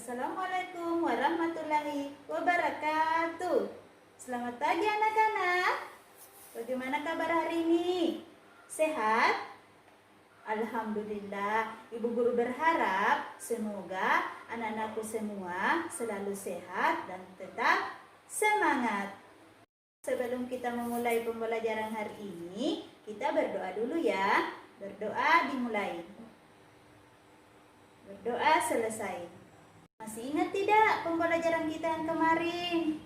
Assalamualaikum warahmatullahi wabarakatuh. Selamat pagi anak-anak. Bagaimana kabar hari ini? Sehat? Alhamdulillah. Ibu guru berharap semoga anak-anakku semua selalu sehat dan tetap semangat. Sebelum kita memulai pembelajaran hari ini, kita berdoa dulu ya. Berdoa dimulai. Berdoa selesai. Masih ingat tidak pembelajaran kita yang kemarin?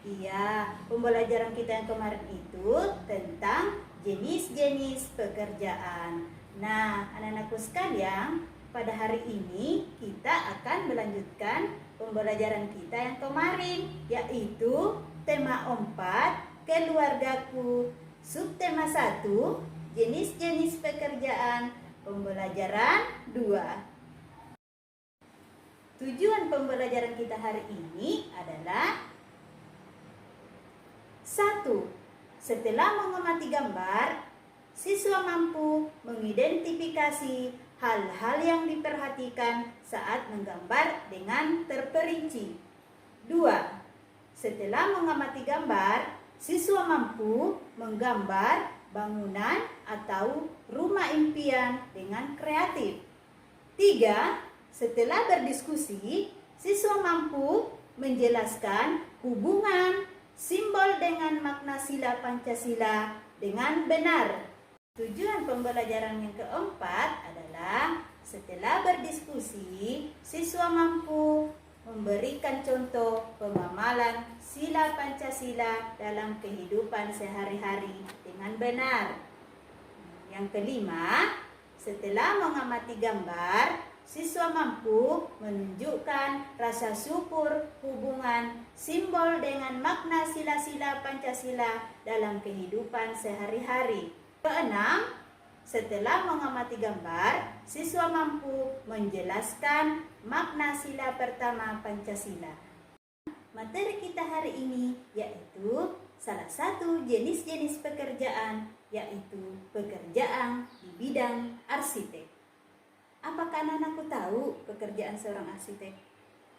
Iya, pembelajaran kita yang kemarin itu tentang jenis-jenis pekerjaan. Nah, anak-anakku sekalian, pada hari ini kita akan melanjutkan pembelajaran kita yang kemarin, yaitu tema 4, keluargaku. Subtema 1, jenis-jenis pekerjaan. Pembelajaran 2. Tujuan pembelajaran kita hari ini adalah 1. Setelah mengamati gambar, siswa mampu mengidentifikasi hal-hal yang diperhatikan saat menggambar dengan terperinci. 2. Setelah mengamati gambar, siswa mampu menggambar bangunan atau rumah impian dengan kreatif. 3. Setelah berdiskusi, siswa mampu menjelaskan hubungan simbol dengan makna sila Pancasila dengan benar. Tujuan pembelajaran yang keempat adalah setelah berdiskusi, siswa mampu memberikan contoh pengamalan sila Pancasila dalam kehidupan sehari-hari dengan benar. Yang kelima, setelah mengamati gambar, siswa mampu menunjukkan rasa syukur hubungan simbol dengan makna sila-sila Pancasila dalam kehidupan sehari-hari. Keenam, setelah mengamati gambar, siswa mampu menjelaskan makna sila pertama Pancasila. Materi kita hari ini yaitu salah satu jenis-jenis pekerjaan, yaitu pekerjaan di bidang arsitek. Apakah anak-anakku tahu pekerjaan seorang arsitek?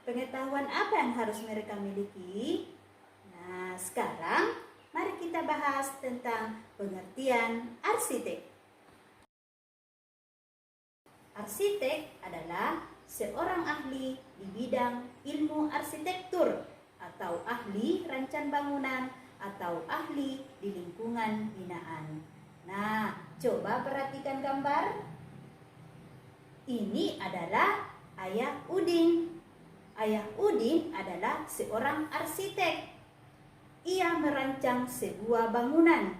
Pengetahuan apa yang harus mereka miliki? Nah, sekarang mari kita bahas tentang pengertian arsitek. Arsitek adalah seorang ahli di bidang ilmu arsitektur atau ahli rancang bangunan atau ahli di lingkungan binaan. Nah, coba perhatikan gambar. Ini adalah Ayah Udin. Ayah Udin adalah seorang arsitek. Ia merancang sebuah bangunan.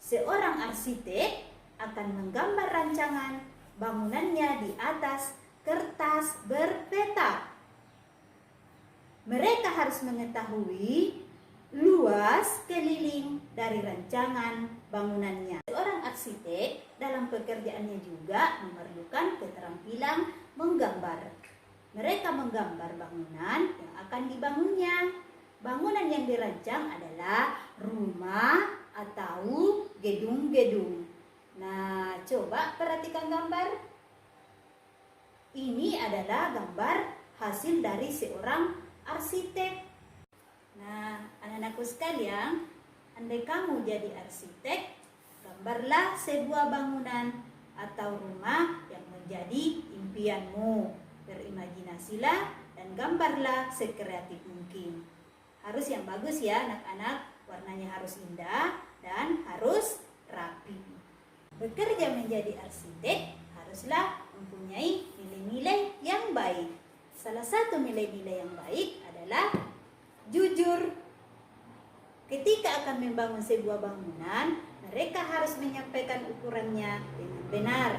Seorang arsitek akan menggambar rancangan bangunannya di atas kertas berpetak. Mereka harus mengetahui luas keliling dari rancangan bangunannya. Seorang arsitek dalam pekerjaannya juga memerlukan keterampilan menggambar. Mereka menggambar bangunan yang akan dibangunnya. Bangunan yang dirancang adalah rumah atau gedung-gedung. Nah, coba perhatikan gambar. Ini adalah gambar hasil dari seorang arsitek. Nah, anak-anakku sekalian, andai kamu jadi arsitek, gambarlah sebuah bangunan atau rumah yang menjadi impianmu. Berimajinasilah dan gambarlah sekreatif mungkin. Harus yang bagus ya anak-anak, warnanya harus indah dan harus rapi. Bekerja menjadi arsitek haruslah mempunyai nilai-nilai yang baik. Salah satu nilai-nilai yang baik adalah jujur. Ketika akan membangun sebuah bangunan, mereka harus menyampaikan ukurannya dengan benar.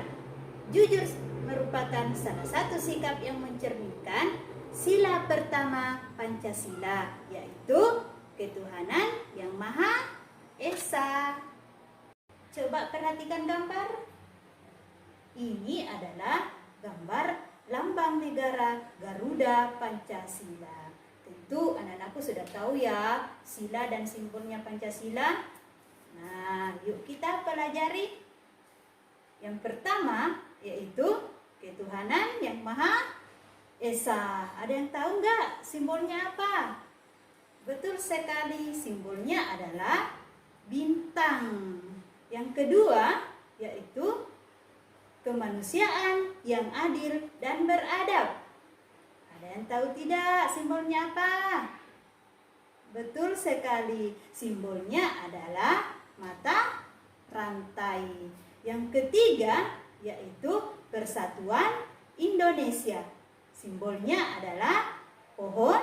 Jujur merupakan salah satu sikap yang mencerminkan sila pertama Pancasila, yaitu ketuhanan yang Maha Esa. Coba perhatikan gambar. Ini adalah gambar lambang negara Garuda Pancasila. Tentu anak-anakku sudah tahu ya sila dan simbolnya Pancasila. Nah, yuk kita pelajari. Yang pertama yaitu ketuhanan yang Maha Esa, ada yang tahu nggak simbolnya apa? Betul sekali, simbolnya adalah bintang. Yang kedua yaitu kemanusiaan yang adil dan beradab. Ada yang tahu tidak simbolnya apa? Betul sekali, simbolnya adalah mata rantai. Yang ketiga yaitu Persatuan Indonesia. Simbolnya adalah pohon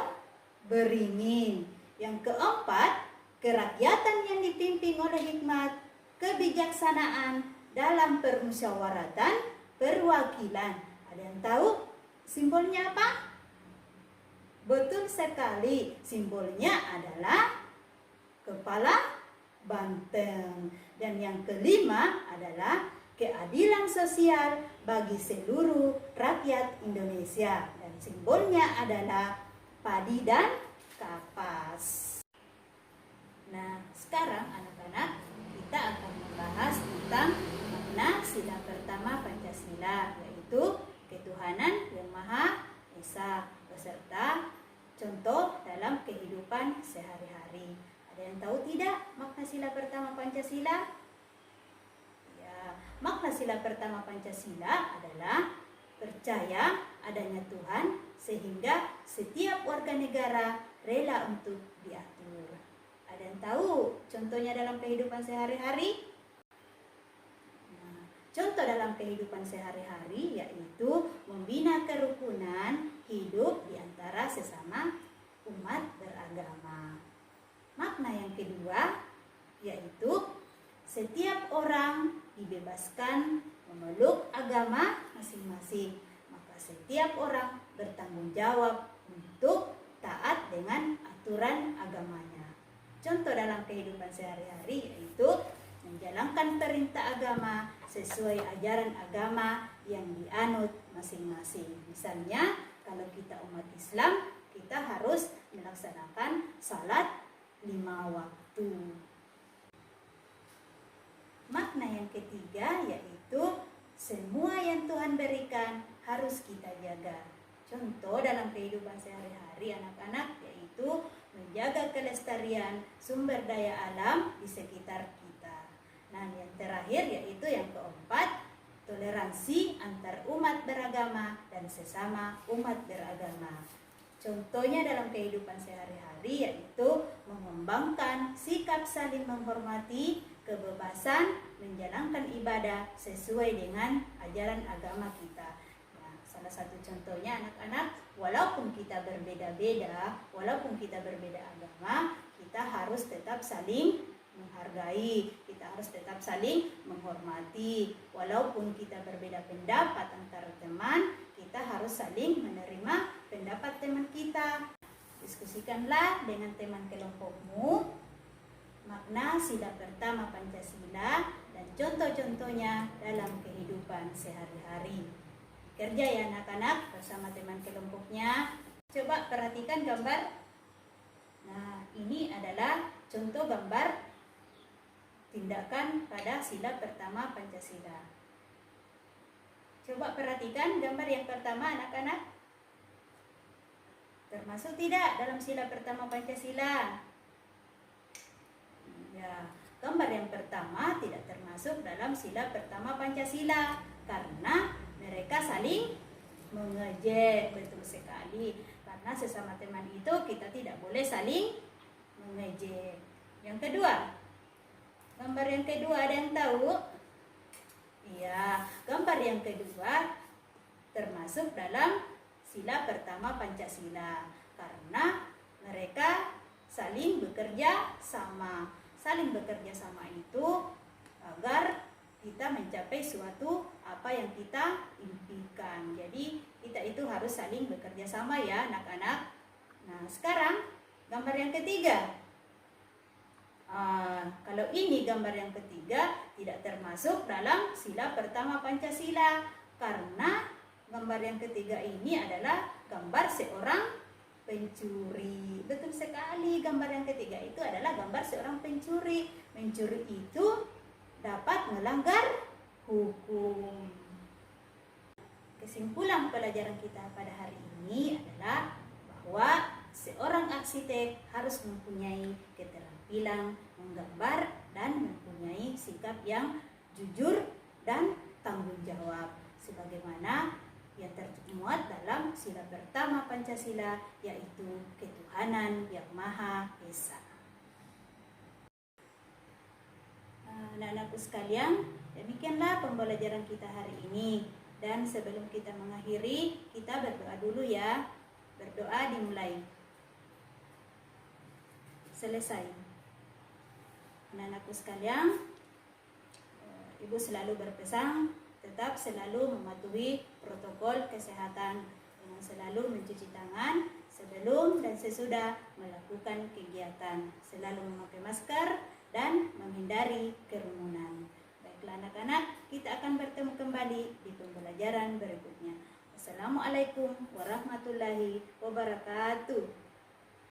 beringin. Yang keempat, kerakyatan yang dipimpin oleh hikmat, kebijaksanaan dalam permusyawaratan perwakilan. Ada yang tahu simbolnya apa? Betul sekali, simbolnya adalah kepala banteng. Dan yang kelima adalah keadilan sosial bagi seluruh rakyat Indonesia. Dan simbolnya adalah padi dan kapas. Nah, sekarang anak-anak kita akan membahas tentang makna sila pertama Pancasila, yaitu ketuhanan yang Maha Esa beserta contoh dalam kehidupan sehari-hari. Ada yang tahu tidak makna sila pertama Pancasila? Ya, makna sila pertama Pancasila adalah percaya adanya Tuhan sehingga setiap warga negara rela untuk diatur. Ada yang tahu contohnya dalam kehidupan sehari-hari? Nah, contoh dalam kehidupan sehari-hari yaitu membina kerukunan hidup di antara sesama umat beragama. Makna yang kedua yaitu setiap orang dibebaskan memeluk agama masing-masing. Maka setiap orang bertanggung jawab untuk taat dengan aturan agamanya. Contoh dalam kehidupan sehari-hari yaitu menjalankan perintah agama sesuai ajaran agama yang dianut masing-masing. Misalnya, kalau kita umat Islam, kita harus melaksanakan salat 5 waktu. Makna yang ketiga yaitu semua yang Tuhan berikan harus kita jaga. Contoh dalam kehidupan sehari-hari anak-anak yaitu menjaga kelestarian sumber daya alam di sekitar kita. Nah, yang terakhir yaitu yang keempat, toleransi antar umat beragama dan sesama umat beragama. Contohnya dalam kehidupan sehari-hari yaitu mengembangkan sikap saling menghormati, kebebasan, menjalankan ibadah sesuai dengan ajaran agama kita. Nah, salah satu contohnya anak-anak, walaupun kita berbeda-beda, walaupun kita berbeda agama, kita harus tetap saling menghargai, kita harus tetap saling menghormati. Walaupun kita berbeda pendapat antara teman, kita harus saling menerima pendapat teman kita. Diskusikanlah dengan teman kelompokmu makna sila pertama Pancasila dan contoh-contohnya dalam kehidupan sehari-hari. Kerja ya anak-anak bersama teman kelompoknya. Coba perhatikan gambar. Nah, ini adalah contoh gambar tindakan pada sila pertama Pancasila. Coba perhatikan gambar yang pertama anak-anak. Termasuk tidak dalam sila pertama Pancasila? Ya, gambar yang pertama tidak termasuk dalam sila pertama Pancasila karena mereka saling mengejek. Betul sekali. Karena sesama teman itu kita tidak boleh saling mengejek. Yang kedua, gambar yang kedua ada yang tahu? Iya, gambar yang kedua termasuk dalam sila pertama Pancasila karena mereka saling bekerja sama. Saling bekerja sama itu agar kita mencapai suatu apa yang kita impikan. Jadi kita itu harus saling bekerja sama ya anak-anak. Nah, sekarang gambar yang ketiga. Kalau ini gambar yang ketiga tidak termasuk dalam sila pertama Pancasila karena gambar yang ketiga ini adalah gambar seorang pencuri. Betul sekali, gambar yang ketiga itu adalah gambar seorang pencuri. Mencuri itu dapat melanggar hukum. kesimpulan pelajaran kita pada hari ini adalah bahwa seorang arsitek harus mempunyai keterampilan menggambar dan mempunyai sikap yang jujur dan tanggung jawab sebagaimana yang termuat dalam sila pertama Pancasila, yaitu ketuhanan yang Maha Esa. Anak-anakku sekalian, demikianlah pembelajaran kita hari ini. Dan sebelum kita mengakhiri, kita berdoa dulu ya. Berdoa dimulai. Selesai. Anak-anakku sekalian, Ibu selalu berpesan tetap selalu mematuhi protokol kesehatan dengan selalu mencuci tangan sebelum dan sesudah melakukan kegiatan, selalu memakai masker dan menghindari kerumunan. Baiklah anak-anak, kita akan bertemu kembali di pembelajaran berikutnya. Assalamualaikum warahmatullahi wabarakatuh.